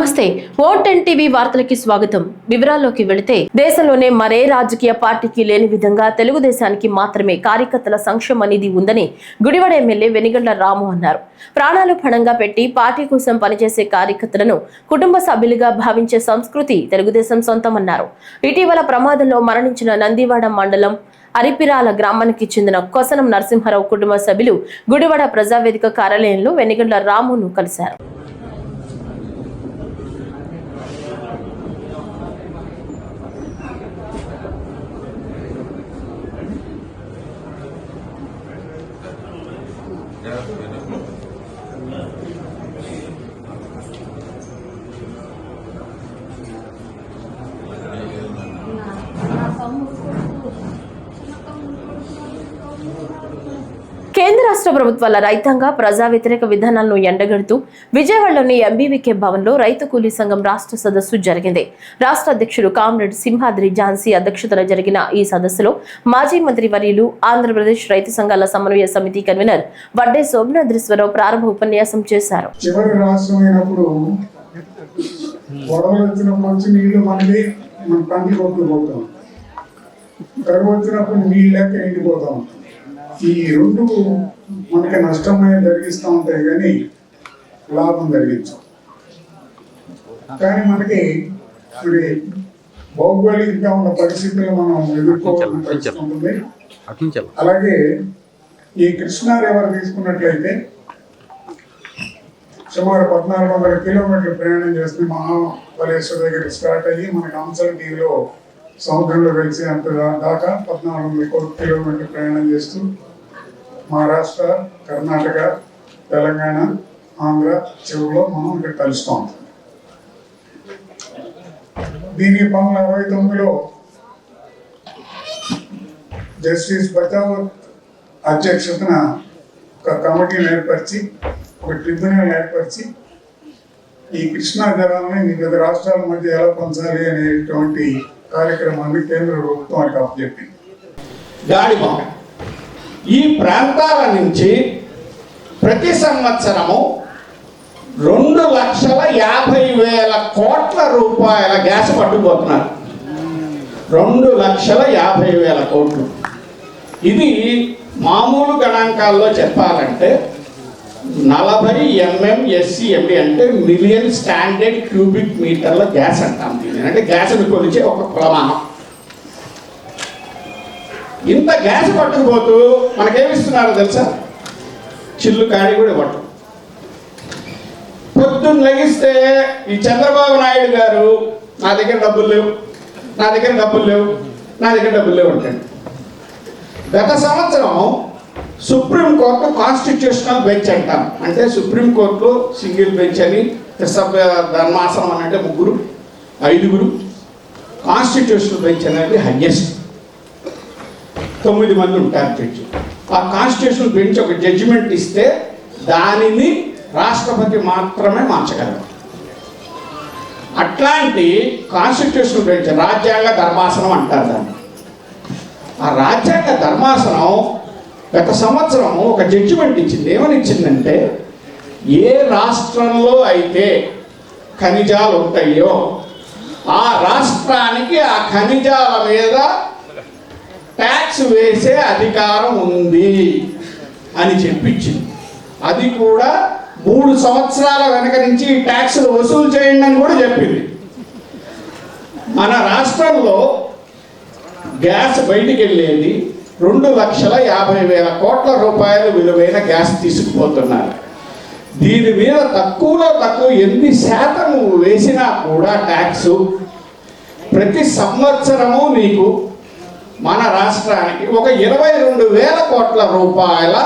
నమస్తే ఓ10 టీవీ వార్తలకి స్వాగతం. వివరాల్లోకి వెళితే దేశంలోనే మరే రాజకీయ పార్టీకి లేని విధంగా తెలుగుదేశానికి మాత్రమే కార్యకర్తల సంక్షేమ నిధి ఉందని గుడివాడ ఎమ్మెల్యే వెనిగండ్ల రాము అన్నారు. ప్రాణాలు పణంగా పెట్టి పార్టీ కోసం పనిచేసే కార్యకర్తలను కుటుంబ సభ్యులుగా భావించే సంస్కృతి తెలుగుదేశం సొంతమన్నారు. ఇటీవల ప్రమాదంలో మరణించిన నందివాడ మండలం అరిపిరాల గ్రామానికి చెందిన కొసనం నరసింహారావు కుటుంబ సభ్యులు గుడివాడ ప్రజావేదిక కార్యాలయంలో వెనిగండ్ల రామును కలిశారు. కేంద్ర రాష్ట్ర ప్రభుత్వాల రైతాంగ ప్రజా వ్యతిరేక విధానాలను ఎండగడుతూ విజయవాడలోని ఎంబీవీకే భవన్లో రైతు కూలీ సంఘం రాష్ట్ర సదస్సు జరిగింది. రాష్ట్ర అధ్యక్షుడు కామ్రేడ్ సింహాద్రి ఝాన్సీ అధ్యక్షతన జరిగిన ఈ సదస్సులో మాజీ మంత్రి వర్యులు ఆంధ్రప్రదేశ్ రైతు సంఘాల సమన్వయ సమితి కన్వీనర్ వడ్డే సోమనాథేశ్వరరావు ప్రారంభ ఉపన్యాసం చేశారు. ఈ రెండు మనకి నష్టమే జరిగిస్తూ ఉంటాయి కానీ లాభం జరిగించు. కానీ మనకి మరి భౌగోళికంగా ఉన్న పరిస్థితులు మనం ఎదుర్కోవాలని పరిస్థితి ఉంటుంది. అలాగే ఈ కృష్ణా రివర్ తీసుకున్నట్లయితే సుమారు 1400 కిలోమీటర్లు ప్రయాణం చేస్తే మహాబలేశ్వర దగ్గర స్టార్ట్ అయ్యి మనకి అంశలగిరిలో సముద్రంలో కలిసి అంత దాకా 1400 కిలోమీటర్లు ప్రయాణం చేస్తూ మహారాష్ట్ర, కర్ణాటక, తెలంగాణ, ఆంధ్ర చివరిలో మనం ఇక్కడ కలుస్తాం. దీని 1969లో జస్టిస్ బచావత్ అధ్యక్షతన ఒక కమిటీని ఏర్పరిచి ఒక ట్రిబ్యునల్ ఏర్పరిచి ఈ కృష్ణా జలాన్ని వివిధ రాష్ట్రాల మధ్య ఎలా పంచాలి అనేటువంటి కార్యక్రమాన్ని కేంద్ర ప్రభుత్వానికి అప్పచెప్పింది. ఈ ప్రాంతాల నుంచి ప్రతి సంవత్సరము 2,50,000 కోట్ల రూపాయల గ్యాస్ పట్టుకుపోతున్నారు. 2,50,000 కోట్లు. ఇది మామూలు గణాంకాల్లో చెప్పాలంటే 40 MMSCMD అంటే మిలియన్ స్టాండర్డ్ క్యూబిక్ మీటర్ల గ్యాస్ అంటాం. దీన్ని అంటే గ్యాస్ను కొలిచే ఒక ప్రమాణం. ఇంత గ్యాస్ పట్టుకుపోతూ మనకేమిస్తున్నారో తెలుసా? చిల్లు కాడి కూడా ఇవ్వటం. పొద్దున్న లెగిస్తే ఈ చంద్రబాబు నాయుడు గారు నా దగ్గర డబ్బులు లేవు, నా దగ్గర డబ్బులు లేవు, నా దగ్గర డబ్బులు లేవు అంటాడు. గత సంవత్సరం సుప్రీంకోర్టు కాన్స్టిట్యూషనల్ బెంచ్ అంటాం. అంటే సుప్రీంకోర్టులో సింగిల్ బెంచ్ అని త్రిసభ్య ధర్మాసనం అని అంటే 3, 5. కాన్స్టిట్యూషనల్ బెంచ్ అనేది హైయెస్ట్, 9 మంది ఉంటారు జడ్జి. ఆ కాన్స్టిట్యూషనల్ బెంచ్ ఒక జడ్జిమెంట్ ఇస్తే దానిని రాష్ట్రపతి మాత్రమే మార్చగలరు. అట్లాంటి కాన్స్టిట్యూషనల్ బెంచ్ రాజ్యాంగ ధర్మాసనం అంటారు దాన్ని. ఆ రాజ్యాంగ ధర్మాసనం గత సంవత్సరం ఒక జడ్జిమెంట్ ఇచ్చింది. ఏమని ఇచ్చిందంటే, ఏ రాష్ట్రంలో అయితే ఖనిజాలు ఉంటాయో ఆ రాష్ట్రానికి ఆ ఖనిజాల మీద ట్యాక్స్ వేసే అధికారం ఉంది అని చెప్పించింది. అది కూడా 3 సంవత్సరాల వెనక నుంచి ఈ ట్యాక్స్లు వసూలు చేయండి అని కూడా చెప్పింది. మన రాష్ట్రంలో గ్యాస్ బయటికి వెళ్ళేది 2,50,000 కోట్ల రూపాయలు విలువైన గ్యాస్ తీసుకుపోతున్నారు. దీని మీద తక్కువలో తక్కువ 8% వేసినా కూడా ట్యాక్స్ ప్రతి సంవత్సరము నీకు మన రాష్ట్రానికి ఒక 22,000 కోట్ల రూపాయల